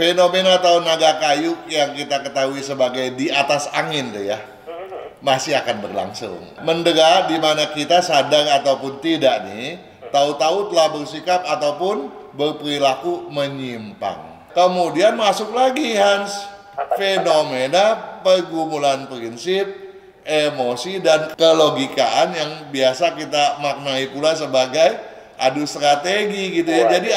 fenomena tahun naga kayu yang kita ketahui sebagai di atas angin tuh ya, masih akan berlangsung. Mendera di mana kita sadar ataupun tidak nih, tahu-tahu telah bersikap ataupun berperilaku menyimpang. Kemudian masuk lagi Hans, fenomena pergumulan prinsip, emosi, dan kelogikaan yang biasa kita maknai pula sebagai adu strategi gitu ya. Jadi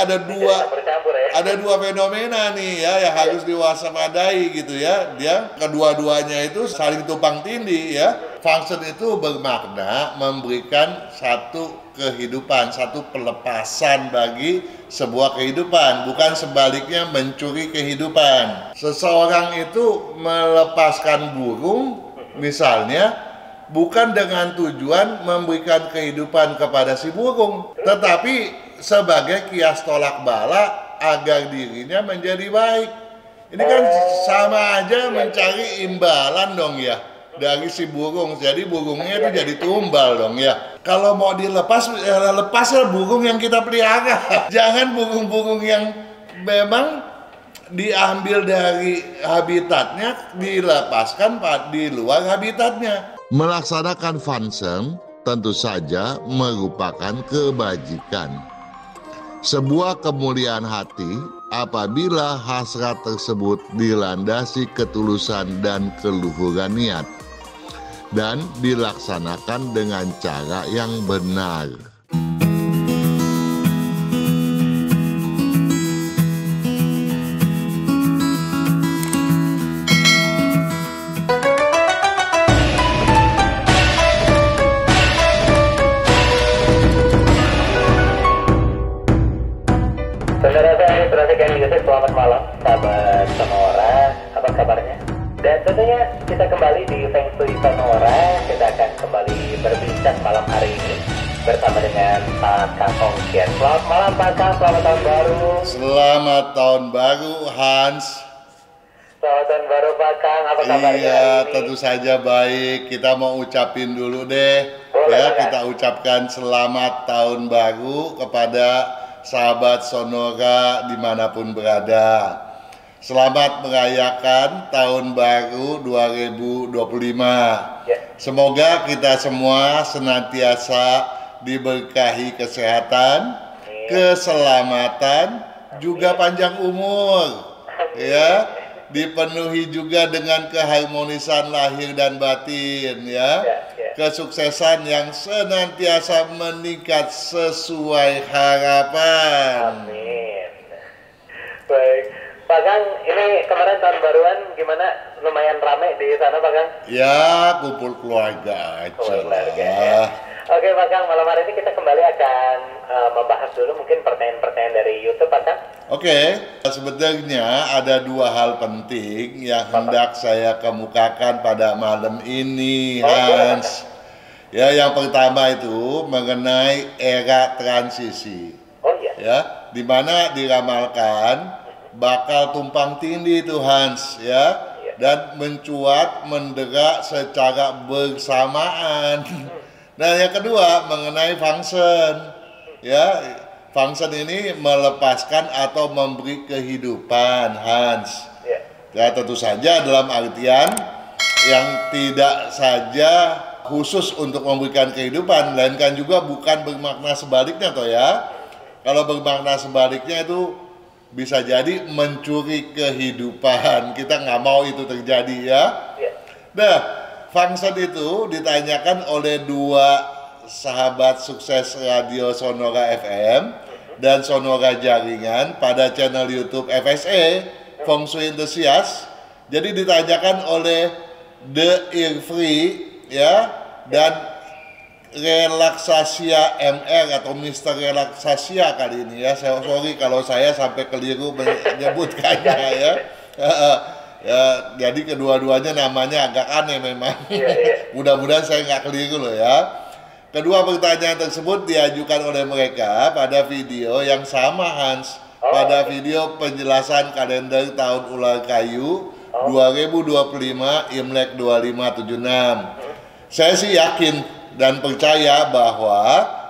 ada dua fenomena nih ya yang harus diwaspadai gitu ya. Dia kedua-duanya itu saling tumpang tindih ya. Function itu bermakna memberikan satu kehidupan, satu pelepasan bagi sebuah kehidupan, bukan sebaliknya mencuri kehidupan. Seseorang itu melepaskan burung misalnya bukan dengan tujuan memberikan kehidupan kepada si burung, tetapi sebagai kias tolak bala agar dirinya menjadi baik. Ini kan sama aja mencari imbalan dong ya dari si burung. Jadi burungnya itu jadi tumbal dong ya. Kalau mau dilepas, lepaslah burung yang kita pelihara. Jangan burung-burung yang memang diambil dari habitatnya, dilepaskan di luar habitatnya. Melaksanakan function tentu saja merupakan kebajikan. Sebuah kemuliaan hati apabila hasrat tersebut dilandasi ketulusan dan keluhuran niat dan dilaksanakan dengan cara yang benar. Selamat malam, sahabat Sonora, apa kabarnya? Dan tentunya kita kembali di Feng Shui Sonora. Kita akan kembali berbincang malam hari ini bersama dengan Pak Kang Ongkian. Selamat malam Pak Kang, selamat tahun baru. Selamat tahun baru Hans. Selamat tahun baru Pak Kang, apa kabarnya? Iya, tentu saja baik. Kita mau ucapin dulu deh. Boleh, ya, Pak. kita ucapkan selamat tahun baru kepada sahabat Sonora dimanapun berada. Selamat merayakan tahun baru 2025. Semoga kita semua senantiasa diberkahi kesehatan, keselamatan, juga panjang umur. Ya, dipenuhi juga dengan keharmonisan lahir dan batin ya. Kesuksesan yang senantiasa meningkat sesuai harapan. Amin. Baik, Pak Kang, ini kemarin tahun baruan gimana? Lumayan rame di sana Pak Kang? Ya, kumpul keluarga aja lah. Oke Pak Kang, malam hari ini kita kembali akan membahas dulu mungkin pertanyaan-pertanyaan dari YouTube Pak Kang. Oke, sebenarnya ada dua hal penting yang hendak saya kemukakan pada malam ini, Hans. Ya, yang pertama itu mengenai era transisi. Oh iya. Ya, di mana diramalkan bakal tumpang tindih itu Hans, ya, dan mencuat mendera secara bersamaan. Nah, yang kedua mengenai function, ya. Function ini melepaskan atau memberi kehidupan, Hans. Ya, tentu saja dalam artian yang tidak saja khusus untuk memberikan kehidupan, melainkan juga bukan bermakna sebaliknya, toh ya. Kalau bermakna sebaliknya itu bisa jadi mencuri kehidupan. Kita nggak mau itu terjadi ya. Nah, function itu ditanyakan oleh dua sahabat sukses radio Sonora FM dan Sonora Jaringan pada channel YouTube FSE Feng Shui Enthusiast. Jadi ditanyakan oleh The Irfree ya dan Relaksasia MR atau Mister Relaksasia kali ini ya. Saya sorry kalau saya sampai keliru menyebutkannya ya. Ya, jadi kedua-duanya namanya agak aneh memang. Mudah-mudahan saya nggak keliru loh ya. Kedua pertanyaan tersebut diajukan oleh mereka pada video yang sama Hans. Pada video penjelasan kalender tahun ular kayu 2025 Imlek 2576. Saya sih yakin dan percaya bahwa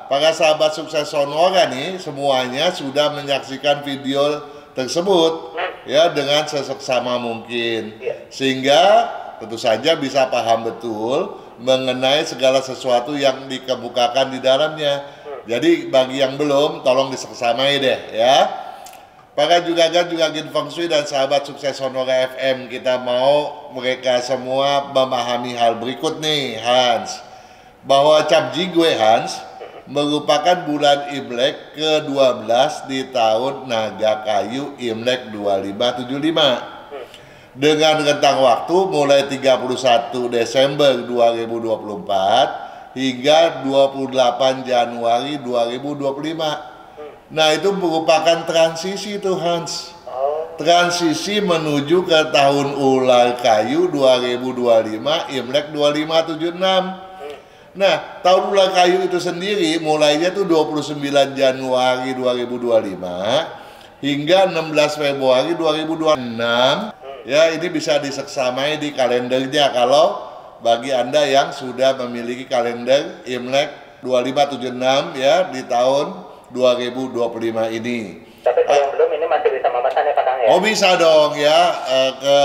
para sahabat sukses Sonora nih semuanya sudah menyaksikan video tersebut. ya dengan seseksama mungkin, Iya. sehingga tentu saja bisa paham betul mengenai segala sesuatu yang dikemukakan di dalamnya. Jadi bagi yang belum, tolong diseksamai deh ya. Para juragan Feng Shui dan sahabat sukses Sonora FM, kita mau mereka semua memahami hal berikut nih, Hans. Bahwa Cap Jigwe, Hans, merupakan bulan Imlek ke-12 di tahun Naga Kayu Imlek 2575. Dengan rentang waktu mulai 31 Desember 2024 hingga 28 Januari 2025. Nah, itu merupakan transisi tuh, Hans. Transisi menuju ke tahun ular kayu 2025 Imlek 2576. Nah, tahun ular kayu itu sendiri mulainya tuh 29 Januari 2025 hingga 16 Februari 2026. Ya, ini bisa diseksamai di kalendernya kalau bagi Anda yang sudah memiliki kalender Imlek 2576 ya di tahun 2025 ini. Tapi kalau yang belum ini masih bisa memesan ya Pak Kang ya? Oh bisa dong ya, ke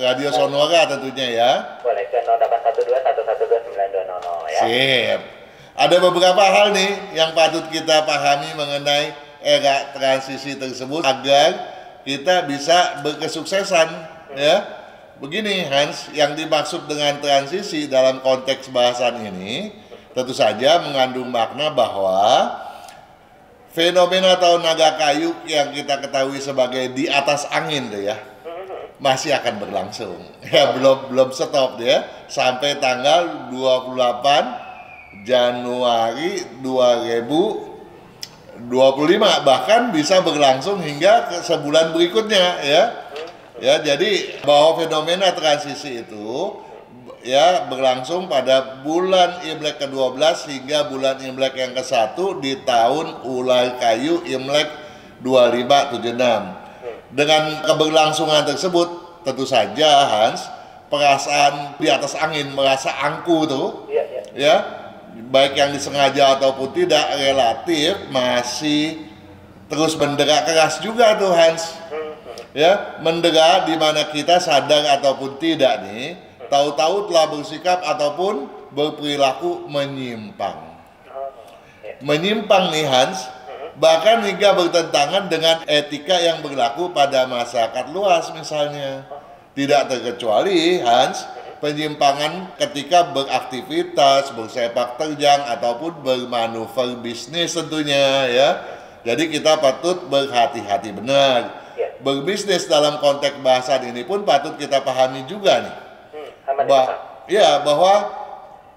Radio Sonora tentunya ya. Boleh ke 0812-112-9200 ya. Sip. Ada beberapa hal nih yang patut kita pahami mengenai era transisi tersebut agar kita bisa berkesuksesan ya. Begini Hans, yang dimaksud dengan transisi dalam konteks bahasan ini tentu saja mengandung makna bahwa fenomena tahun naga kayu yang kita ketahui sebagai di atas angin deh ya, masih akan berlangsung. Ya belum stop ya sampai tanggal 28 Januari 2025, bahkan bisa berlangsung hingga ke sebulan berikutnya ya. Ya, jadi bahwa fenomena transisi itu ya berlangsung pada bulan Imlek ke-12 hingga bulan Imlek yang ke-1 di tahun ular kayu Imlek 2576. Dengan keberlangsungan tersebut tentu saja Hans, perasaan di atas angin, merasa angku tuh ya, baik yang disengaja ataupun tidak, relatif masih terus mendera keras juga tuh Hans. Ya, mendera di mana kita sadar ataupun tidak nih, tahu-tahu telah bersikap ataupun berperilaku menyimpang. Menyimpang nih Hans, bahkan hingga bertentangan dengan etika yang berlaku pada masyarakat luas misalnya. Tidak terkecuali Hans, penyimpangan ketika beraktivitas, bersepak terjang ataupun bermanuver bisnis tentunya ya. Jadi kita patut berhati-hati benar. Berbisnis dalam konteks bahasan ini pun patut kita pahami juga nih. Bahwa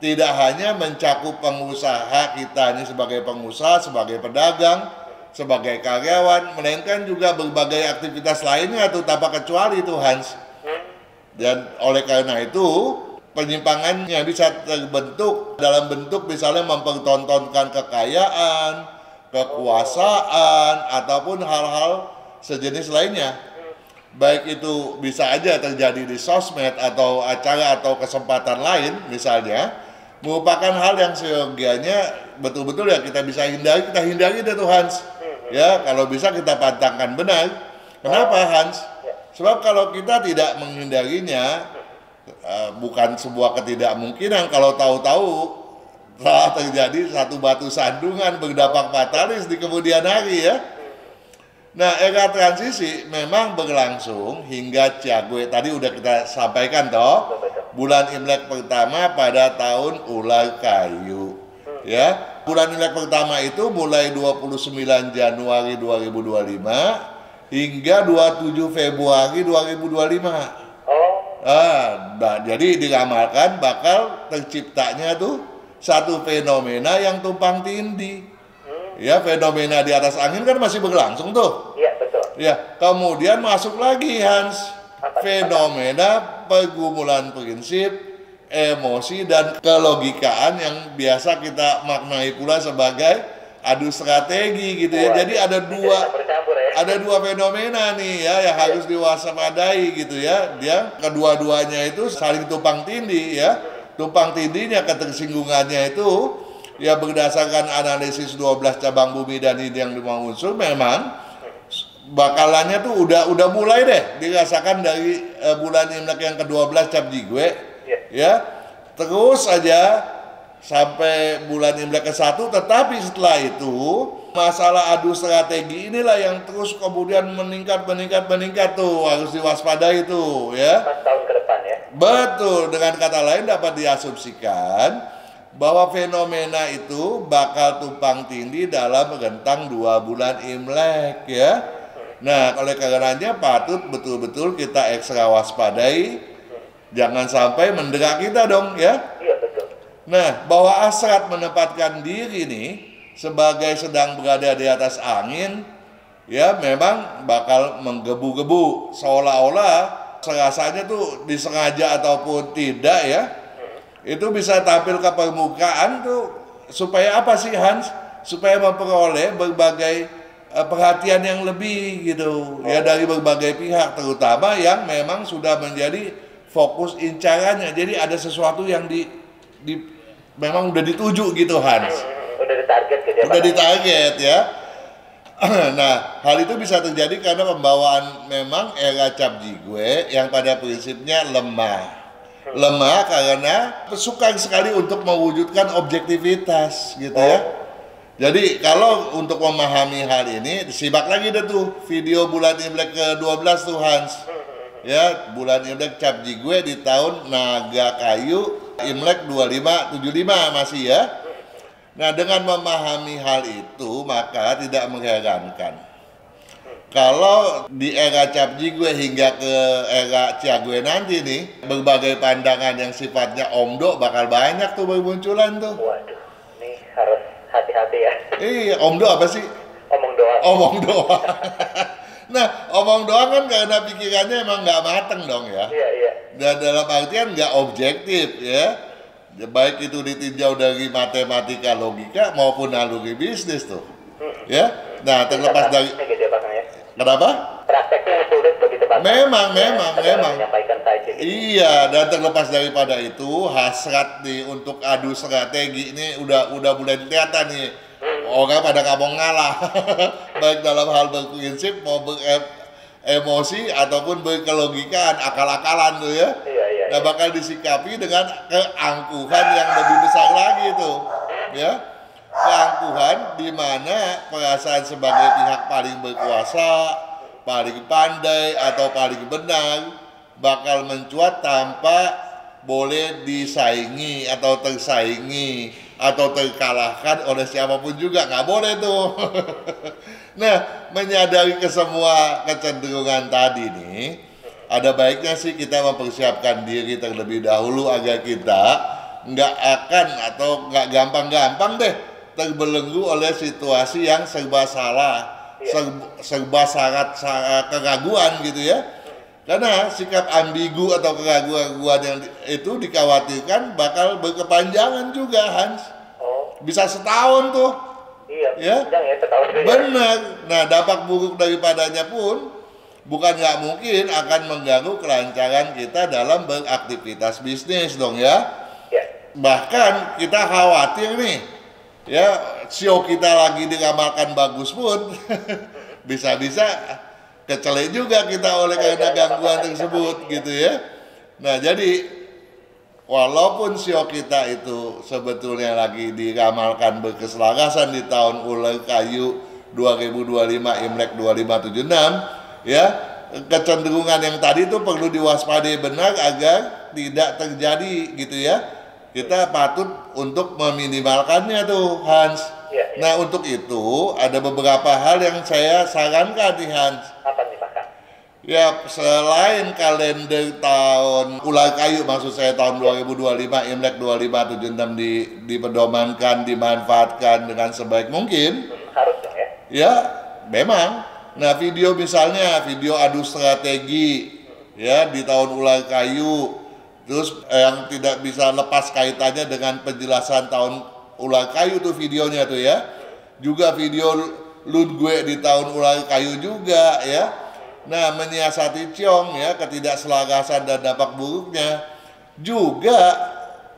tidak hanya mencakup pengusaha kita ini sebagai pengusaha, sebagai pedagang, sebagai karyawan, melainkan juga berbagai aktivitas lainnya tuh tanpa kecuali itu Hans. Dan oleh karena itu penyimpangannya bisa terbentuk dalam bentuk misalnya mempertontonkan kekayaan, kekuasaan, ataupun hal-hal sejenis lainnya. Baik itu bisa aja terjadi di sosmed atau acara atau kesempatan lain misalnya, merupakan hal yang seyogianya betul-betul ya kita bisa hindari, kita hindari deh tuh Hans. Ya, kalau bisa kita pantangkan benar. Kenapa Hans? Sebab kalau kita tidak menghindarinya, bukan sebuah ketidakmungkinan kalau tahu-tahu telah terjadi satu batu sandungan berdampak fatalis di kemudian hari ya. Nah, era transisi memang berlangsung hingga Ciagwe tadi udah kita sampaikan toh. Bulan Imlek pertama pada tahun ular kayu. Ya, bulan Imlek pertama itu mulai 29 Januari 2025 hingga 27 Februari 2025. Nah, jadi diramalkan bakal terciptanya tuh satu fenomena yang tumpang tindih. Ya, fenomena di atas angin kan masih berlangsung tuh. Iya, betul. Ya, kemudian masuk lagi Hans, fenomena pergumulan prinsip, emosi dan kelogikaan yang biasa kita maknai pula sebagai adu strategi gitu ya. Jadi ada dua fenomena nih ya yang harus diwaspadai gitu ya. Dia kedua-duanya itu saling tumpang tindih ya. Tumpang tindihnya, ketersinggungannya itu ya berdasarkan analisis 12 cabang bumi dan ini yang 5 unsur memang bakalannya tuh udah mulai deh dirasakan dari bulan Imlek yang ke-12 Cap Jigwe, ya, terus aja sampai bulan Imlek ke-1. Tetapi setelah itu masalah adu strategi inilah yang terus kemudian meningkat tuh, harus diwaspadai tuh, ya. Pas tahun ke depan ya. Betul, dengan kata lain dapat diasumsikan bahwa fenomena itu bakal tumpang tindih dalam rentang 2 bulan Imlek, ya. Nah, oleh karenanya patut betul-betul kita ekstra waspadai, jangan sampai mendera kita dong, ya. Iya, betul. Nah, bahwa hasrat menempatkan diri nih sebagai sedang berada di atas angin, ya memang bakal menggebu-gebu, seolah-olah serasanya tuh disengaja ataupun tidak, ya. Itu bisa tampil ke permukaan tuh supaya apa sih, Hans? Supaya memperoleh berbagai perhatian yang lebih gitu, ya, dari berbagai pihak, terutama yang memang sudah menjadi fokus incarannya. Jadi ada sesuatu yang memang udah dituju gitu, Hans. Udah ditarget gitu ya. Udah ditarget, ya. Nah, hal itu bisa terjadi karena pembawaan memang era Cap Jigwe yang pada prinsipnya lemah karena suka sekali untuk mewujudkan objektivitas gitu, ya. Jadi kalau untuk memahami hal ini, disimak lagi deh tuh video bulan Imlek ke-12 tuh, Hans, ya, bulan Imlek Cap Jigwe di tahun Naga Kayu Imlek 2575 masih, ya. Nah, dengan memahami hal itu maka tidak mengherankan kalau di era Cap Jigwe hingga ke era Ciagwe nanti nih, berbagai pandangan yang sifatnya omdo bakal banyak tuh bermunculan tuh. Waduh, ini harus hati-hati ya. Iya, omdo apa sih? Omong doang. Omong doang. Nah, omong doang kan karena pikirannya emang nggak mateng dong, ya. Iya. Dan dalam artian nggak objektif, ya. Baik itu ditinjau dari matematika, logika maupun naluri bisnis tuh, ya. Nah, terlepas dari kenapa? Prakteknya sulit begitu Pak. Memang. Menyampaikan saja gitu. Iya, dan terlepas daripada itu, hasrat nih untuk adu strategi ini udah mulai kelihatan nih. Orang pada kamu ngalah, baik dalam hal berprinsip mau beremosi ataupun berkelogikaan, akal-akalan tuh, ya. Iya. Nah, bakal disikapi dengan keangkuhan yang lebih besar lagi tuh, ya. Keangkuhan di mana perasaan sebagai pihak paling berkuasa, paling pandai atau paling benar bakal mencuat tanpa boleh disaingi atau tersaingi atau terkalahkan oleh siapapun juga, nggak boleh tuh. Nah, menyadari kesemua kecenderungan tadi nih, ada baiknya sih kita mempersiapkan diri terlebih dahulu agar kita nggak akan atau nggak gampang-gampang deh terbelenggu oleh situasi yang serba salah, serba sangat keraguan gitu, ya. Karena sikap ambigu atau keraguan yang itu dikhawatirkan bakal berkepanjangan juga, Hans. Bisa setahun tuh. Iya, ya. Setahun juga. Benar. Nah, dampak buruk daripadanya pun bukan nggak mungkin akan mengganggu kelancaran kita dalam beraktivitas bisnis dong, ya. Bahkan kita khawatir nih, ya, show kita lagi diramalkan bagus pun bisa-bisa kecelek juga kita oleh karena gangguan tersebut gitu, ya. Nah, jadi walaupun show kita itu sebetulnya lagi diramalkan berkeselarasan di tahun ular kayu 2025 Imlek 2576, ya, kecenderungan yang tadi itu perlu diwaspadai benar agar tidak terjadi gitu, ya. Kita patut untuk meminimalkannya tuh, Hans. Nah, untuk itu ada beberapa hal yang saya sarankan nih, Hans. Apa nih, Pak? Ya, selain kalender tahun ular kayu, maksud saya tahun 2025 Imlek 2576 dipedomankan, dimanfaatkan dengan sebaik mungkin. Harus dong, ya. Ya, memang. Nah, video misalnya video adu strategi, ya, di tahun ular kayu. Terus yang tidak bisa lepas kaitannya dengan penjelasan tahun ular kayu tuh videonya tuh, ya. Juga video Ludgue di tahun ular kayu juga, ya. Nah, menyiasati Ciong, ya, ketidakselarasan dan dampak buruknya. Juga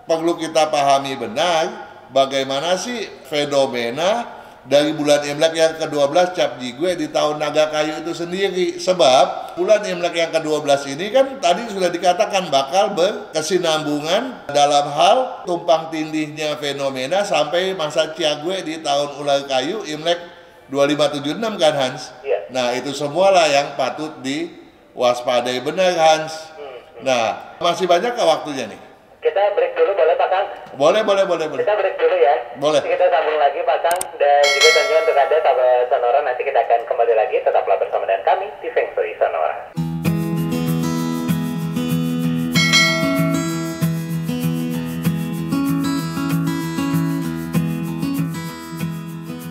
perlu kita pahami benar bagaimana sih fenomena dari bulan Imlek yang ke-12 Cap Jigwe di tahun naga kayu itu sendiri. Sebab bulan Imlek yang ke-12 ini kan tadi sudah dikatakan bakal berkesinambungan dalam hal tumpang tindihnya fenomena sampai masa Ciagwe di tahun ular kayu Imlek 2576 kan Hans? Iya. Nah itu semualah yang patut diwaspadai benar Hans. Nah masih banyak ke waktunya nih? Kita break dulu boleh Pak Kang? Boleh. Kita break dulu ya. Boleh. Nanti kita sambung lagi Pak Kang, dan juga tentunya untuk Anda sahabat Sonora, nanti kita akan kembali lagi, tetaplah bersama dengan kami di Feng Shui Sonora.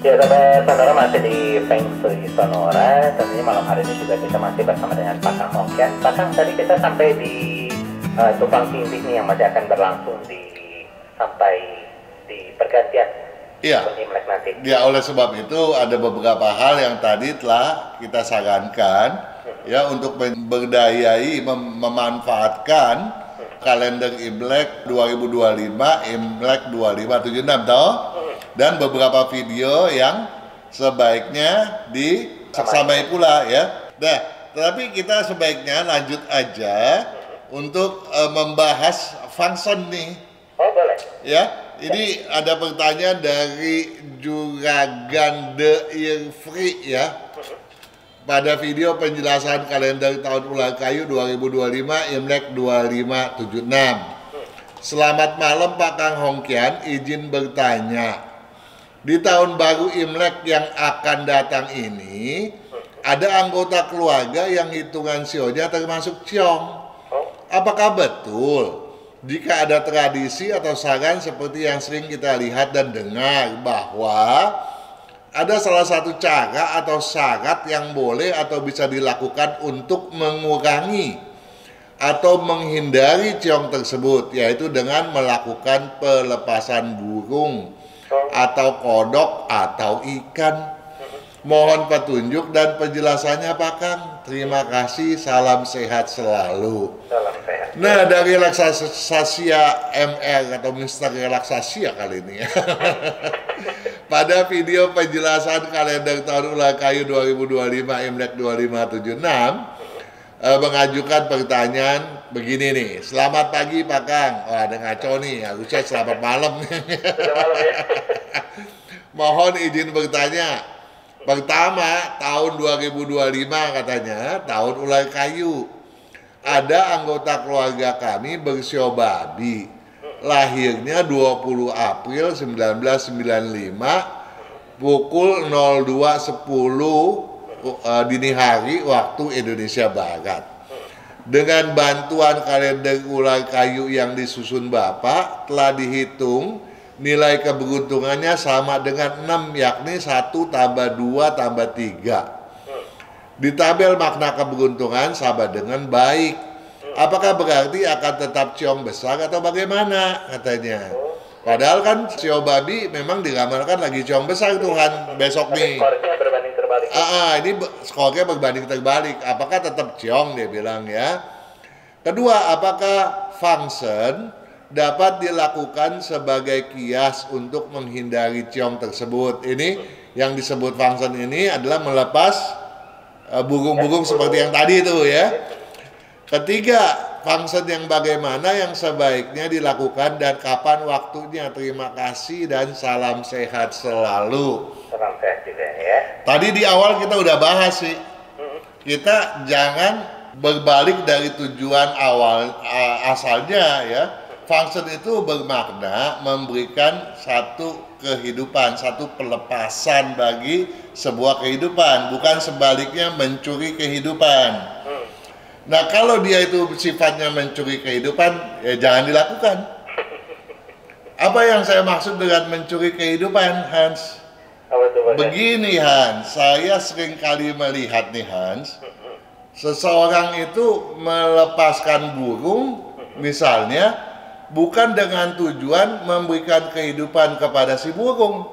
Ya sahabat Sonora, masih di Feng Shui Sonora. Tentunya malam hari ini juga kita masih bersama dengan Pak Kang Hongkian. Pak Kang, tadi kita sampai di tumpang tindih nih yang masih akan berlangsung sampai di pergantian Imlek nanti. Ya, oleh sebab itu ada beberapa hal yang tadi telah kita sarankan ya untuk berdayai memanfaatkan kalender Imlek 2025, Imlek 2576 toh. Dan beberapa video yang sebaiknya diseksamai pula ya. Nah, tetapi kita sebaiknya lanjut aja untuk membahas function nih. Oh boleh. Ya, ini ada pertanyaan dari Juragan The Irfri ya. Pada video penjelasan kalender tahun ular kayu 2025 Imlek 2576. Selamat malam Pak Kang Hongkian, izin bertanya. Di tahun baru Imlek yang akan datang ini, ada anggota keluarga yang hitungan sionya termasuk ciong. Apakah betul jika ada tradisi atau saran seperti yang sering kita lihat dan dengar bahwa ada salah satu cara atau syarat yang boleh atau bisa dilakukan untuk mengurangi atau menghindari ciong tersebut, yaitu dengan melakukan pelepasan burung atau kodok atau ikan? Mohon petunjuk dan penjelasannya Pak Kang. Terima kasih, salam sehat selalu. Salam sehat. Nah, dari Relaksasia MR atau Mister Relaksasia kali ini. Pada video penjelasan kalender tahun ular kayu 2025 Imlek 2576 mengajukan pertanyaan begini nih. Selamat pagi Pak Kang. Wah, ada ngaco nih. Harusnya selamat malam. Sudah malam ya. Mohon izin bertanya. Pertama, tahun 2025 katanya, tahun ular kayu. Ada anggota keluarga kami bersio babi. Lahirnya 20 April 1995 pukul 02.10 dini hari waktu Indonesia Barat. Dengan bantuan kalender ular kayu yang disusun Bapak, telah dihitung nilai keberuntungannya sama dengan 6, yakni 1 tambah 2 tambah 3. Di tabel makna keberuntungan sama dengan baik. Apakah berarti akan tetap ciong besar atau bagaimana katanya? Padahal kan sio babi memang diramalkan lagi ciong besar Tuhan besok nih. Skornya berbanding terbalik. Ini skornya berbanding terbalik. Apakah tetap ciong dia bilang ya? Kedua, apakah function dapat dilakukan sebagai kias untuk menghindari ciong tersebut? Ini yang disebut function ini adalah melepas burung-burung seperti yang tadi itu ya. Ketiga, function yang bagaimana yang sebaiknya dilakukan dan kapan waktunya? Terima kasih dan salam sehat selalu. Salam sehat juga ya. Tadi di awal kita udah bahas sih. Kita jangan berbalik dari tujuan awal asalnya ya. Function itu bermakna memberikan satu kehidupan, satu pelepasan bagi sebuah kehidupan, bukan sebaliknya mencuri kehidupan. Nah, kalau dia itu sifatnya mencuri kehidupan, ya jangan dilakukan. Apa yang saya maksud dengan mencuri kehidupan, Hans? Begini, Hans, saya sering kali melihat nih, Hans, seseorang itu melepaskan burung, misalnya, bukan dengan tujuan memberikan kehidupan kepada si burung,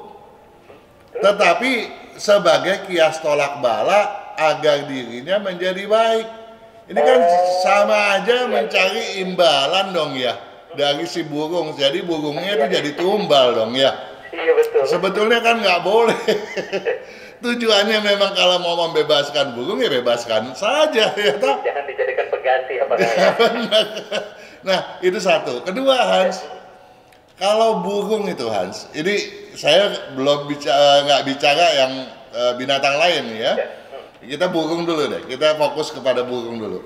tetapi sebagai kias tolak bala agar dirinya menjadi baik. Ini kan sama aja mencari imbalan dong ya dari si burung. Jadi burungnya itu jadi tumbal dong ya. Iya betul. Sebetulnya kan nggak boleh. Tujuannya memang kalau mau membebaskan burung ya bebaskan saja ya toh. Jangan dijadikan pengganti apakah ya? Nah itu satu. Kedua Hans, kalau burung itu Hans, ini saya belum bicara nggak bicara yang binatang lain ya. Kita burung dulu deh. Kita fokus kepada burung dulu.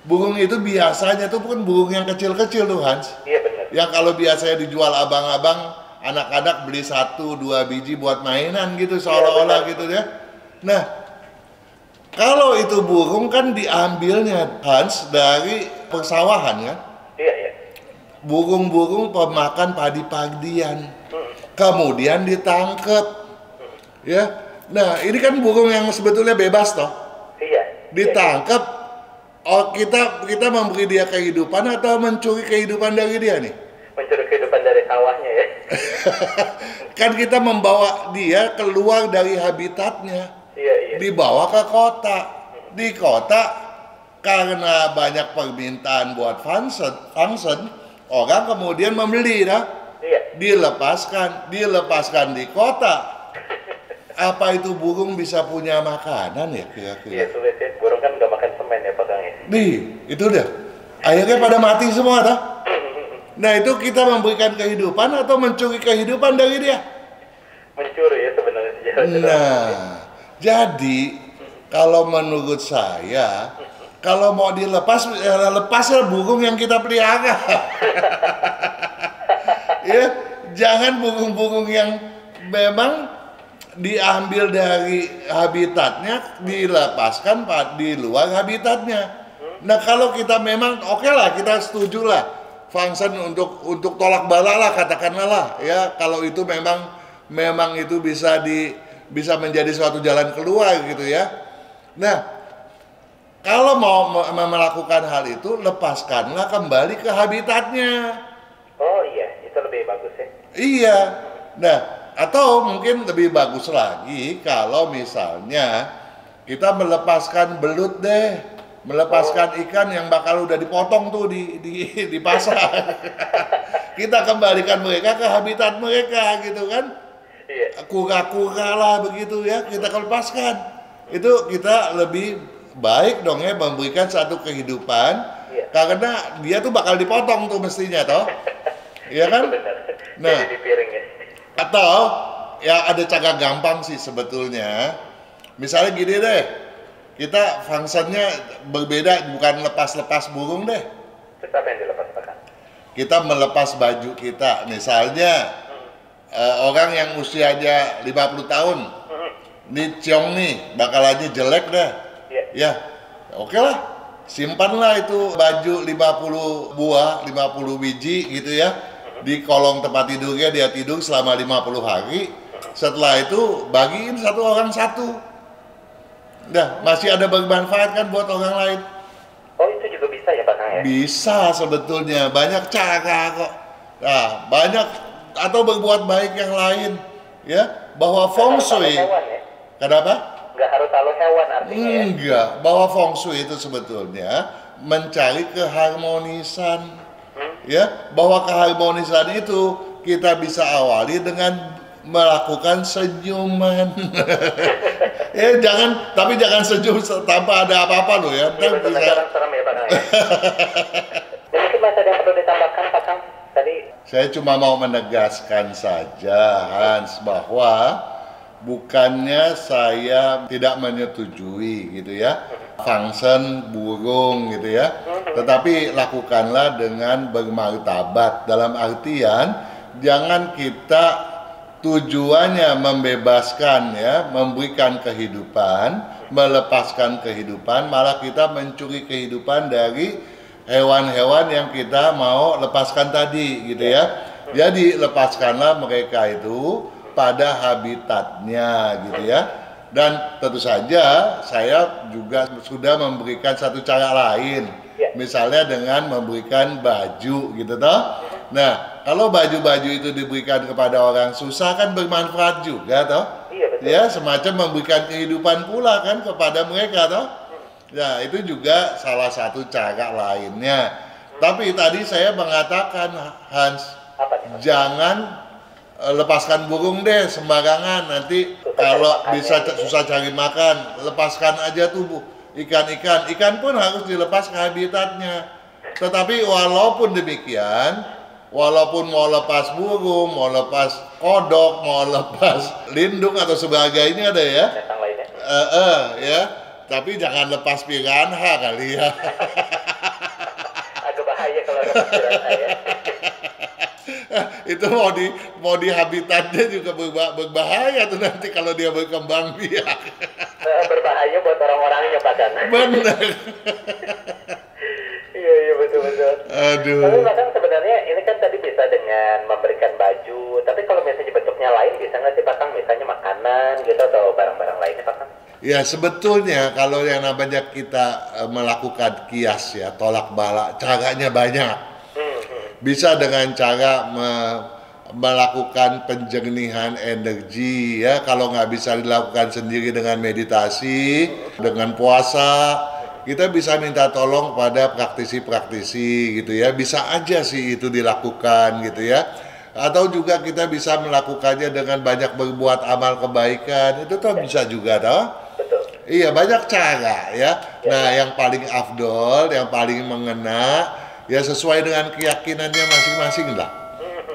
Burung itu biasanya tuh bukan burung yang kecil-kecil tuh Hans. Iya benar. Yang kalau biasanya dijual abang-abang, anak-anak beli 1-2 biji buat mainan gitu seolah-olah gitu ya. Nah, kalau itu burung kan diambilnya Hans dari persawahan kan. Iya iya. Burung-burung pemakan padi-padian. Kemudian ditangkap. Ya. Nah, ini kan burung yang sebetulnya bebas toh. Iya. Ditangkap. Oh, kita memberi dia kehidupan atau mencuri kehidupan dari dia nih? Mencuri kehidupan dari sawahnya ya. Kan kita membawa dia keluar dari habitatnya, Iya iya. dibawa ke kota. Di kota karena banyak permintaan buat function, orang kemudian membeli dah. Iya. Dilepaskan di kota. Apa itu burung bisa punya makanan ya kira-kira? Iya sulit ya. Burung kan nggak makan semen ya Pak Kang ya. Itu dah. Akhirnya pada mati semua dah. Nah itu kita memberikan kehidupan atau mencuri kehidupan dari dia? Mencuri ya sebenarnya. Nah, jadi kalau menurut saya, kalau mau dilepas, lepaslah burung yang kita pelihara. Ya, jangan burung-burung yang memang diambil dari habitatnya, dilepaskan di luar habitatnya. Nah kalau kita memang oke lah, kita setuju lah function untuk tolak bala lah katakanlah lah ya, kalau itu memang itu bisa menjadi suatu jalan keluar gitu ya. Nah kalau mau melakukan hal itu, lepaskanlah kembali ke habitatnya. Oh iya, itu lebih bagus ya. Iya. Nah atau mungkin lebih bagus lagi kalau misalnya kita melepaskan belut deh, melepaskan ikan yang bakal udah dipotong tuh di pasar. Kita kembalikan mereka ke habitat mereka gitu kan. Iya. Kura-kura lah begitu ya, kita lepaskan. Itu kita lebih baik dong ya memberikan satu kehidupan. Iya. Karena dia tuh bakal dipotong tuh mestinya toh. Iya kan? Benar. Nah, Jadi di piring ya. atau ya ada cara gampang sih sebetulnya. Misalnya gini deh, kita fungsinya berbeda, bukan lepas-lepas burung deh. Terus apa yang dilepas Pak Kang? Kita melepas baju kita. Misalnya orang yang usianya 50 tahun, nih ciong nih, bakalannya jelek deh. Iya. Ya, oke lah. Simpanlah itu baju 50 buah, 50 biji gitu ya. Di kolong tempat tidurnya dia tidur selama 50 hari. Setelah itu bagiin satu orang satu. Nah, masih ada bermanfaat kan buat orang lain. Oh itu juga bisa ya Pak Kang ya? Bisa sebetulnya, banyak cara kok. Nah, banyak atau berbuat baik yang lain ya, bahwa feng shui. Hewan ya? Kenapa? Nggak harus selalu hewan artinya ya? Enggak, bahwa feng shui itu sebetulnya mencari keharmonisan. Ya, bahwa keharmonisan itu kita bisa awali dengan melakukan senyuman. Tapi jangan senyum tanpa ada apa-apa loh ya. Iya betul, serem ya Pak Kang ya? Dan mungkin masih ada yang perlu ditambahkan Pak Kang tadi? Saya cuma mau menegaskan saja Hans, bahwa bukannya saya tidak menyetujui gitu ya function burung gitu ya, tetapi lakukanlah dengan bermartabat, dalam artian jangan kita tujuannya membebaskan ya, memberikan kehidupan, melepaskan kehidupan, malah kita mencuri kehidupan dari hewan-hewan yang kita mau lepaskan tadi gitu ya. Jadi lepaskanlah mereka itu pada habitatnya gitu ya. Dan tentu saja saya juga sudah memberikan satu cara lain, misalnya dengan memberikan baju gitu toh. Nah kalau baju-baju itu diberikan kepada orang susah kan bermanfaat juga toh. Iya betul. Ya semacam memberikan kehidupan pula kan kepada mereka toh. Ya itu juga salah satu cara lainnya. Tapi tadi saya mengatakan Hans, Apa nih? jangan lepaskan burung deh sembarangan, nanti kalau bisa susah cari makan, lepaskan aja tuh ikan-ikan. Ikan pun harus dilepas ke habitatnya. Tetapi walaupun demikian, walaupun mau lepas burung, mau lepas kodok, mau lepas lindung atau sebagainya ada ya, ya, tapi jangan lepas piranha kali ya. Agak bahaya kalau lepas piranha ya. Itu mau di habitatnya juga berbahaya tuh nanti kalau dia berkembang biak. Berbahaya buat orang-orangnya Pak. Benar. Iya betul. Aduh. Tapi bahkan sebenarnya ini kan tadi bisa dengan memberikan baju. Tapi kalau misalnya bentuknya lain bisa nggak sih Pak Kang? Misalnya makanan gitu atau barang-barang lainnya Pak Kang? Ya sebetulnya kalau yang namanya kita melakukan kias ya, tolak bala, caranya banyak. Bisa dengan cara melakukan penjernihan energi ya, kalau nggak bisa dilakukan sendiri dengan meditasi, dengan puasa, kita bisa minta tolong pada praktisi-praktisi gitu ya, bisa aja sih itu dilakukan gitu ya. Atau juga kita bisa melakukannya dengan banyak berbuat amal kebaikan, itu tuh bisa juga toh. Iya banyak cara ya. Nah yang paling afdol, yang paling mengena ya sesuai dengan keyakinannya masing-masing lah.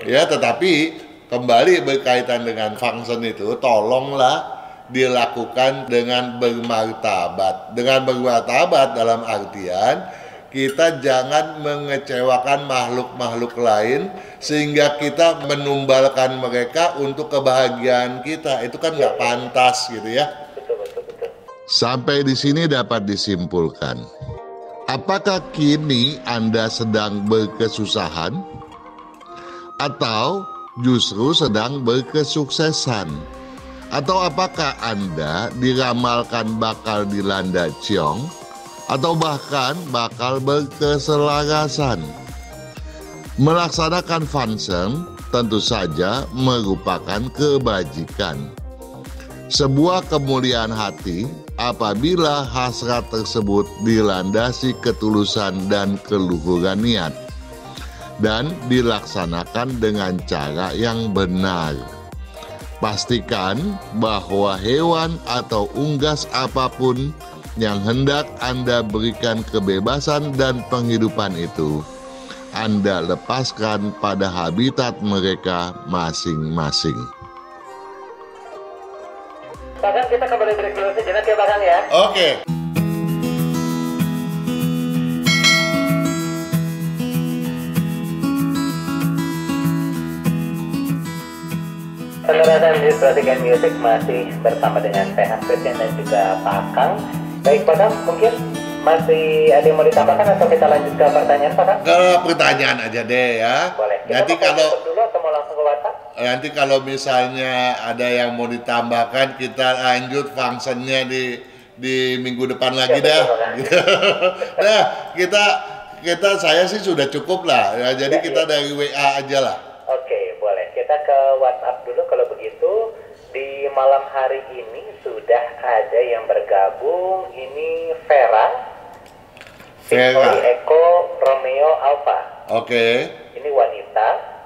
Ya tetapi kembali berkaitan dengan function itu, tolonglah dilakukan dengan bermartabat. Dengan bermartabat dalam artian kita jangan mengecewakan makhluk-makhluk lain sehingga kita menumbalkan mereka untuk kebahagiaan kita. Itu kan nggak pantas gitu ya. Sampai di sini dapat disimpulkan, apakah kini Anda sedang berkesusahan atau justru sedang berkesuksesan? Atau apakah Anda diramalkan bakal dilanda ciong atau bahkan bakal berkeselarasan? Melaksanakan function tentu saja merupakan kebajikan. Sebuah kemuliaan hati apabila hasrat tersebut dilandasi ketulusan dan keluhuran niat dan dilaksanakan dengan cara yang benar. Pastikan bahwa hewan atau unggas apapun yang hendak Anda berikan kebebasan dan penghidupan itu, Anda lepaskan pada habitat mereka masing-masing. Pak Kang, kita kembali break dulu sejenak ya Pak Kang ya. Oke. Saudara dan Perhatikan Music masih bersama dengan saya Christian dan juga Pak Kang. Baik Pak Kang, mungkin masih ada yang mau ditambahkan atau kita lanjut ke pertanyaan Pak Kang? Ke pertanyaan aja deh ya. Boleh. Nanti kalau dulu atau mau langsung ke WhatsApp? nanti kalau misalnya ada yang mau ditambahkan, kita lanjut functionnya di minggu depan lagi dah. Nah, saya sih sudah cukup lah. Ya, jadi kita dari WA aja lah. Oke, boleh. Kita ke WhatsApp dulu kalau begitu. Di malam hari ini sudah ada yang bergabung. Ini Vera. Eko Romeo Alpha. Oke. Ini wanita.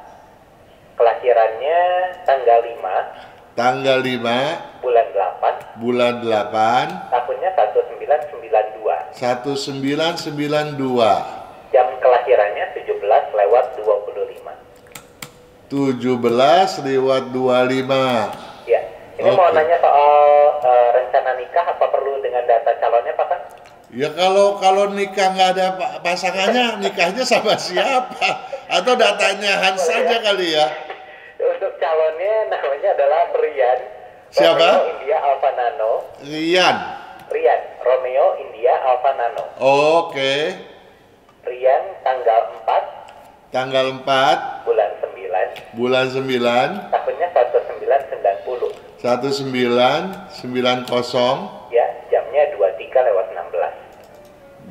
Kelahirannya tanggal 5. Tanggal 5. Bulan 8. Bulan 8. Tahunnya 1992. 1992. Jam kelahirannya 17:25. 17:25. Ya, ini mau nanya soal rencana nikah, apa perlu dengan data calonnya Pak Kang? Ya kalau nikah nggak ada pasangannya, nikahnya sama siapa? Atau datanya Hans saja kali ya? Untuk calonnya namanya adalah Rian. Siapa? Romeo India Alpha Nano. Rian. Romeo India Alpha Nano. Oke. Rian tanggal 4. Tanggal 4. Bulan 9. Bulan 9. Tahunnya 1990. 1990. Ya, jamnya 23:16.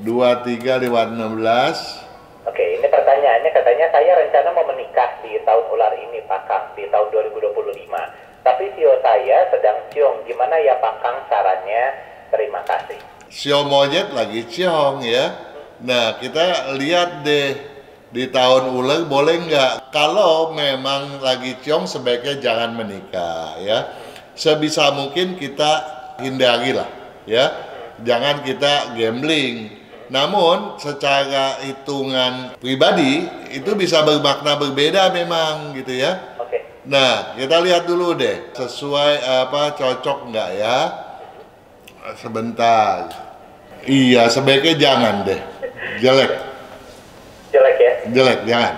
23:16. Oke, ini pertanyaannya, katanya saya rencana mau menikah di tahun ular ini Pak Kang, di tahun 2025. Tapi sio saya sedang ciong, gimana ya Pak Kang sarannya? Terima kasih. Sio monyet lagi ciong ya. Nah kita lihat deh di tahun uleg boleh nggak? Kalau memang lagi ciong sebaiknya jangan menikah ya. Sebisa mungkin kita hindari lah ya. Jangan kita gambling. Namun secara hitungan pribadi itu bisa bermakna berbeda memang gitu ya. Oke. Nah, kita lihat dulu deh sesuai cocok nggak ya. Sebentar. Iya, sebaiknya jangan deh. Jelek. Jelek ya? Jelek, jangan.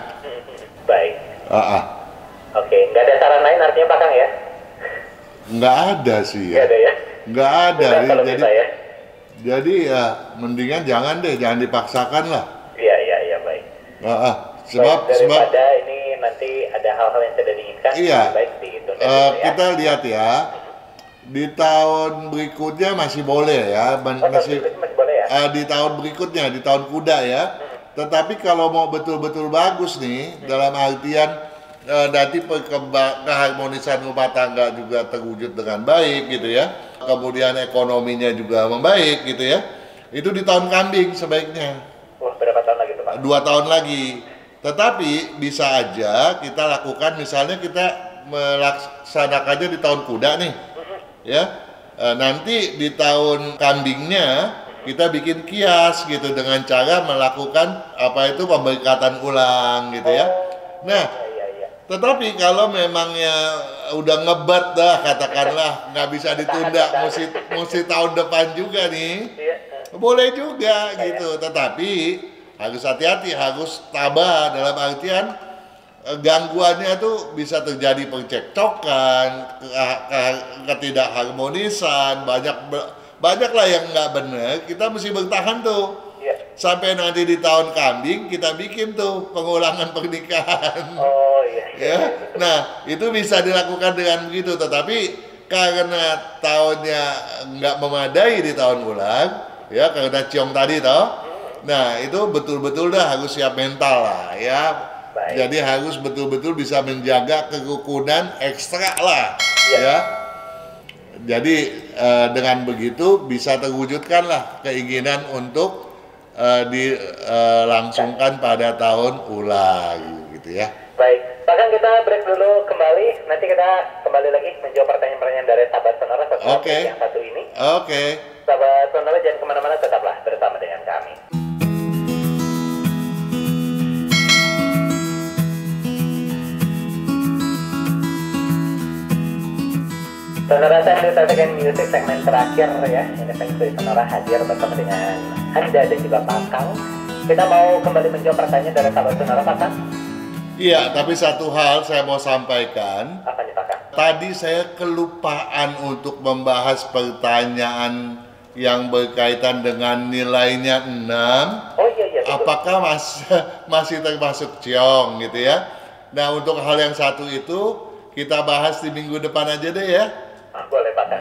Baik. Ah. Oke, nggak ada saran lain artinya Pak Kang ya? Nggak ada sih Nggak ya. ada ya? Nggak ada. Udah, kalau bisa ya? Jadi ya mendingan jangan deh, jangan dipaksakan lah. Iya, baik. Sebab daripada ini nanti ada hal-hal yang tidak diinginkan, iya. baik ditunda dulu ya. Kita lihat ya. Di tahun berikutnya masih boleh ya, masih boleh ya? Di tahun berikutnya, di tahun kuda ya. Tetapi kalau mau betul-betul bagus nih, dalam artian nanti keharmonisan rumah tangga juga terwujud dengan baik gitu ya. Kemudian ekonominya juga membaik gitu ya. Itu di tahun kambing sebaiknya. Wah, berapa tahun lagi tuh Pak? 2 tahun lagi. Tetapi bisa aja kita lakukan, misalnya kita melaksanakannya di tahun kuda nih. Ya, nanti di tahun kambingnya kita bikin kias gitu dengan cara melakukan pemberkatan ulang gitu ya. Nah, tetapi kalau memangnya udah ngebat dah katakanlah nggak bisa ditunda, mesti tahun depan juga nih, boleh juga gitu. Tetapi harus hati-hati, harus tabah dalam artian gangguannya tuh bisa terjadi percekcokan, ketidakharmonisan, banyaklah yang nggak benar. Kita mesti bertahan tuh sampai nanti di tahun kambing kita bikin tuh pengulangan pernikahan. Oh iya. Ya, nah itu bisa dilakukan dengan begitu. Tetapi karena tahunnya nggak memadai di tahun ulang, ya karena ciong tadi toh. Nah itu betul-betul dah harus siap mental lah ya. Baik. Jadi harus betul-betul bisa menjaga kerukunan ekstra lah, ya. Jadi dengan begitu bisa terwujudkanlah keinginan untuk dilangsungkan pada tahun ulang, gitu ya. Baik, bahkan kita break dulu kembali. Nanti kita kembali lagi menjawab pertanyaan-pertanyaan dari sahabat sonora setelah yang satu ini. Oke. Sahabat sonora jangan kemana-mana, tetaplah bersama dengan kami. Sonora saya menceritakan musik segmen terakhir ya. Ini Feng Shui Sonora hadir bersama dengan Anda dan juga Pak Kang. Kita mau kembali menjawab pertanyaan dari sahabat sonora, Pak Kang. Iya, tapi satu hal saya mau sampaikan. Apa nih Pak Kang? Tadi saya kelupaan untuk membahas pertanyaan yang berkaitan dengan nilainya 6. Oh iya. Apakah masih termasuk ciong gitu ya? Nah, untuk hal yang satu itu kita bahas di minggu depan aja deh ya. Boleh Pak Kang.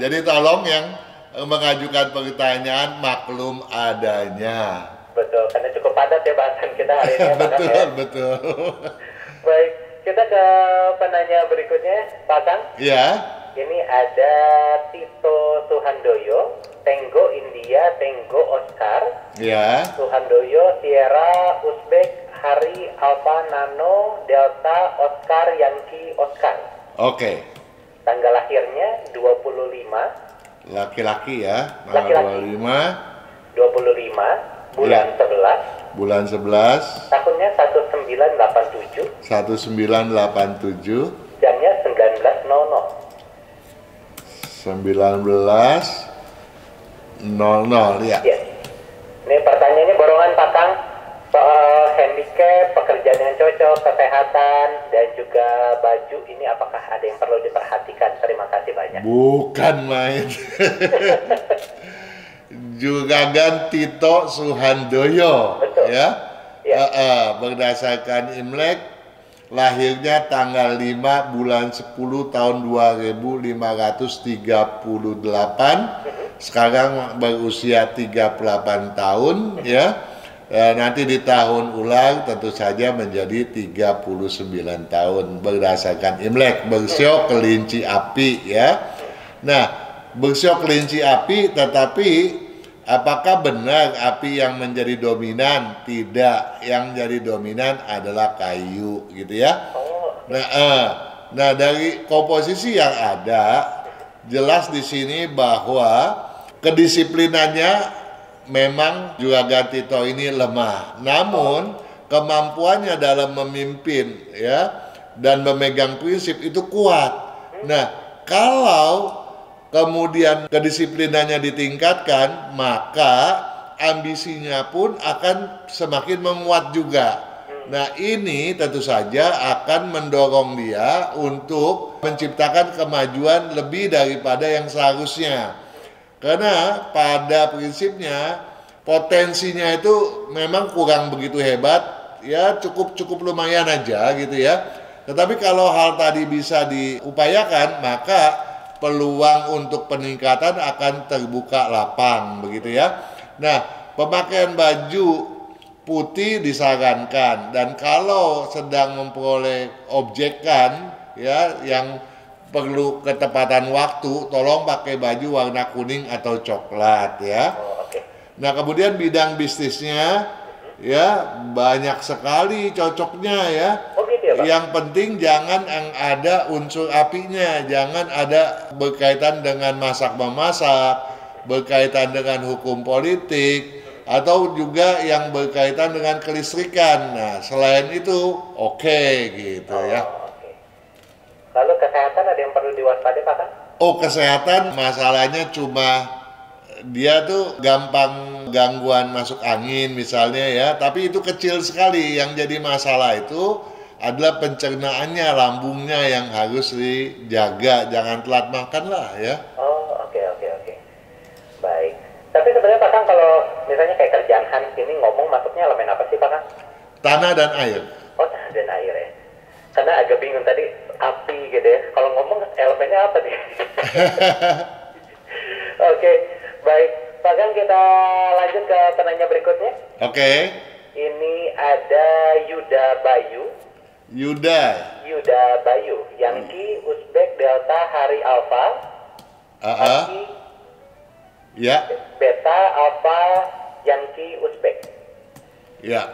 Jadi tolong yang mengajukan pertanyaan maklum adanya. Betul, karena cukup padat ya bahasan kita hari ini. Betul, ya. betul. Baik, kita ke penanya berikutnya, Pak Kang. Iya. Ini ada Tito Suhandoyo, Tango India, Tango Oscar. Iya. Suhandoyo, Sierra, Uzbek, Hari, Alpha, Nano, Delta, Oscar, Yankee, Oscar. Oke. Tanggal lahirnya 25. Laki-laki ya. Laki-laki. 25. Bulan Ya. 11. Bulan 11. Tahunnya 1987. 1987. Jamnya 19.00. 19.00 ya. Ya. Ini pertanyaannya borongan Pak Kang soal handicap, pekerjaan yang cocok, kesehatan, dan juga baju. Ini apakah ada yang perlu diperhatikan? Terima kasih banyak. Bukan main. Juragan Tito Suhandoyo. Betul. Ya. Ya. Berdasarkan Imlek, lahirnya tanggal 5 bulan 10 tahun 2538. Sekarang berusia 38 tahun ya. Nanti di tahun ulang tentu saja menjadi 39 tahun berdasarkan Imlek. Bersio kelinci api ya. Nah, bersio kelinci api tetapi Apakah benar api yang menjadi dominan? Tidak, yang jadi dominan adalah kayu, gitu ya. Nah, dari komposisi yang ada, jelas di sini bahwa kedisiplinannya memang Juragan Tito ini lemah. Namun kemampuannya dalam memimpin ya dan memegang prinsip itu kuat. Nah, kalau kemudian kedisiplinannya ditingkatkan, maka ambisinya pun akan semakin menguat juga. Nah, ini tentu saja akan mendorong dia untuk menciptakan kemajuan lebih daripada yang seharusnya. Karena pada prinsipnya potensinya itu memang kurang begitu hebat, ya cukup lumayan aja gitu ya. Tetapi kalau hal tadi bisa diupayakan, maka peluang untuk peningkatan akan terbuka lapang begitu ya. Nah, pemakaian baju putih disarankan, dan kalau sedang memperoleh objekan ya yang perlu ketepatan waktu, tolong pakai baju warna kuning atau coklat ya. Nah, kemudian bidang bisnisnya ya banyak sekali cocoknya ya. Yang penting jangan yang ada unsur apinya, jangan ada berkaitan dengan masak-memasak, berkaitan dengan hukum politik, atau juga yang berkaitan dengan kelistrikan. Nah, selain itu oke, gitu ya. Lalu kesehatan ada yang perlu diwaspadai, Pak? Oh, kesehatan masalahnya cuma dia tuh gampang gangguan masuk angin misalnya ya, tapi itu kecil sekali. Yang jadi masalah itu adalah pencernaannya, lambungnya yang harus dijaga, jangan telat makan lah ya. Oke. Baik. Tapi sebenarnya Pak Kang, kalau misalnya kayak kerjaan Hans ini ngomong masuknya elemen apa sih Pak Kang? Tanah dan air. Oh, tanah dan air ya. Karena agak bingung tadi api gitu ya. Kalau ngomong elemennya apa nih? Oke, baik. Pak Kang, kita lanjut ke penanya berikutnya. Oke. Ini ada Yuda Bayu. Yuda Bayu. Yankee Uzbek Delta Hari Alpha. Ya. Beta Alpha Yankee Uzbek. Ya.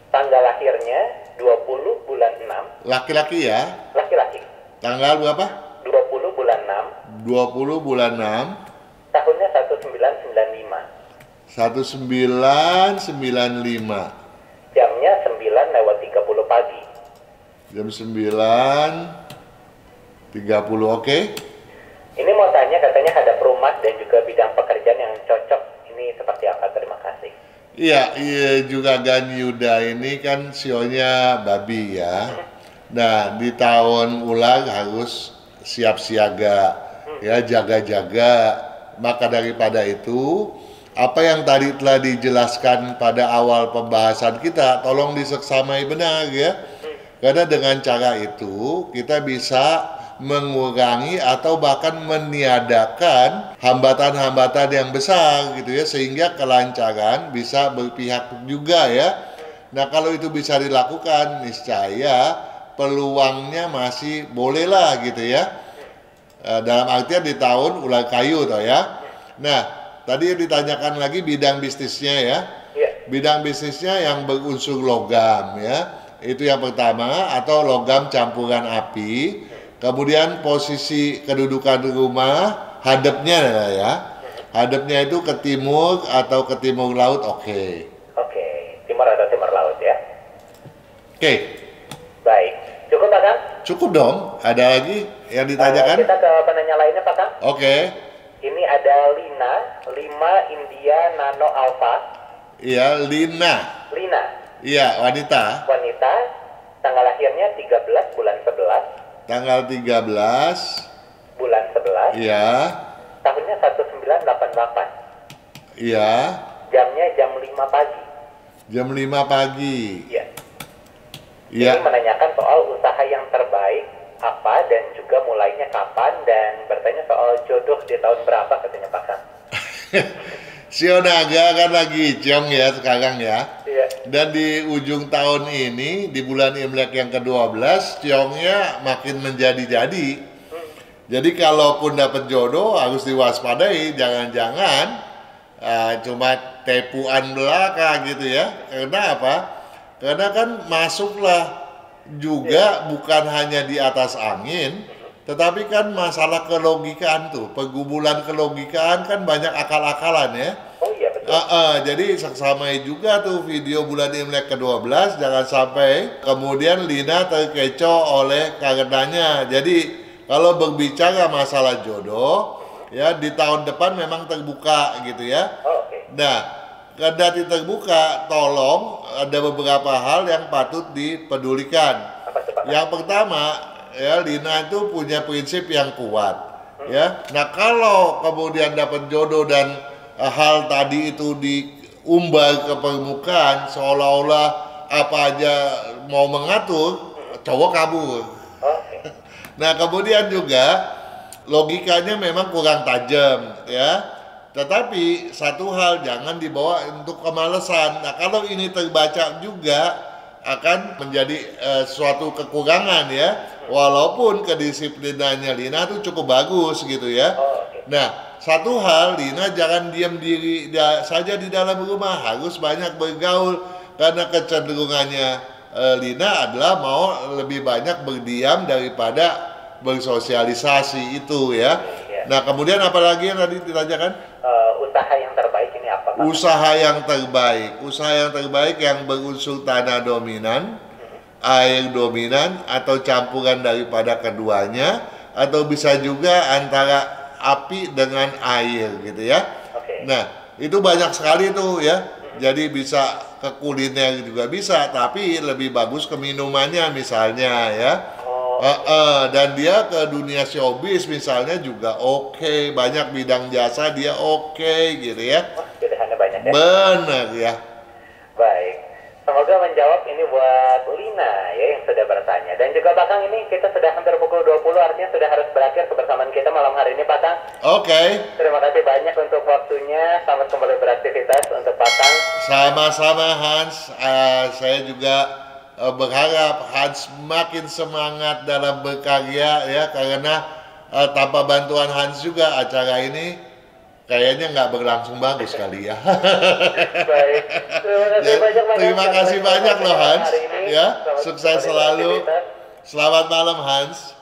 Tanggal lahirnya 20 bulan 6. Laki-laki ya? Laki-laki. Tanggal berapa? 20 bulan 6. 20 bulan 6. Tahunnya 1995. 1995. Jamnya 9:30 pagi. Jam 9:30, oke. Ini mau tanya, katanya hadap rumah dan juga bidang pekerjaan yang cocok. Ini seperti apa? Terima kasih. Iya juga Gan Yuda ini kan sionya babi ya. Nah, di tahun ulang harus siap siaga, ya jaga-jaga. Maka daripada itu, apa yang tadi telah dijelaskan pada awal pembahasan kita, tolong diseksamai benar ya. Karena dengan cara itu kita bisa mengurangi atau bahkan meniadakan hambatan-hambatan yang besar gitu ya, sehingga kelancaran bisa berpihak juga ya. Nah, kalau itu bisa dilakukan, niscaya peluangnya masih bolehlah gitu ya. Dalam artian di tahun ulang kayu toh ya. Nah, tadi ditanyakan lagi bidang bisnisnya ya. Bidang bisnisnya yang berunsur logam ya. Itu yang pertama, atau logam campuran api. Kemudian posisi kedudukan rumah, hadapnya ya. Hadapnya itu ke timur atau ke timur laut, oke. Oke, timur atau timur laut ya. Oke. Baik, cukup Pak Kang? Cukup dong, ada lagi yang ditanyakan? Kita ke penanya lainnya Pak Kang. Oke. Ini ada Lina, 5 India Nano Alpha. Iya, Lina. Iya, wanita. Tanggal lahirnya 13 bulan 11. Tanggal 13 bulan 11. Iya. Tahunnya 1988. Iya. Jamnya jam 5 pagi. Jam 5 pagi. Iya. Iya. Ini menanyakan soal usaha yang terbaik apa dan juga mulainya kapan, dan bertanya soal jodoh di tahun berapa katanya Pak Kang. Sio Naga kan lagi ciong ya sekarang ya. Iya. Dan di ujung tahun ini, di bulan Imlek yang ke-12, ciongnya makin menjadi-jadi. Jadi kalaupun dapat jodoh harus diwaspadai, jangan-jangan cuma tepuan belaka gitu ya. Karena apa? Karena kan masuklah juga bukan hanya di atas angin, tetapi kan masalah kelogikaan tuh, pergumulan kelogikaan kan banyak akal-akalan ya. Oh iya betul. Jadi samai juga tuh video bulan Imlek ke-12, jangan sampai kemudian Lina terkecoh oleh karenanya. Jadi kalau berbicara masalah jodoh, ya di tahun depan memang terbuka gitu ya. Oh, oke. Nah, kendati terbuka, tolong ada beberapa hal yang patut dipedulikan. Apa tuh Pak? Yang pertama, ya Lina itu punya prinsip yang kuat, ya. Nah kalau kemudian dapat jodoh dan hal tadi itu diumbar ke permukaan, seolah-olah apa aja mau mengatur, cowok kabur. Oke. Nah kemudian juga logikanya memang kurang tajam, ya. Tetapi satu hal jangan dibawa untuk kemalasan. Nah kalau ini terbaca juga akan menjadi suatu kekurangan ya. Walaupun kedisiplinannya Lina tuh cukup bagus gitu ya. Oh, oke. Nah satu hal, Lina jangan diam diri saja di dalam rumah, harus banyak bergaul karena kecenderungannya Lina adalah mau lebih banyak berdiam daripada bersosialisasi itu ya. Iya. Nah kemudian apalagi yang tadi ditanyakan? Usaha yang terbaik ini apa Pak? Usaha yang terbaik yang berunsur tanah dominan, air dominan atau campuran daripada keduanya, atau bisa juga antara api dengan air gitu ya. Oke. Nah itu banyak sekali tuh ya. Jadi bisa ke kuliner juga bisa, tapi lebih bagus ke minumannya misalnya ya. Dan dia ke dunia showbiz misalnya juga oke. Banyak bidang jasa dia oke gitu ya. Wah, pilihannya banyak ya. Bener ya. Baik. Semoga menjawab ini buat Lina ya yang sudah bertanya. Dan juga Pak Kang, ini kita sudah hampir pukul 20, artinya sudah harus berakhir kebersamaan kita malam hari ini Pak Kang. Oke. Terima kasih banyak untuk waktunya. Selamat kembali beraktivitas untuk Pak Kang. Sama-sama Hans. Saya juga berharap Hans makin semangat dalam berkarya ya, karena tanpa bantuan Hans juga acara ini kayaknya nggak berlangsung bagus kali ya. Baik. Terima kasih banyak loh Hans. Ya, sukses selalu. beraktivitas. Selamat malam Hans.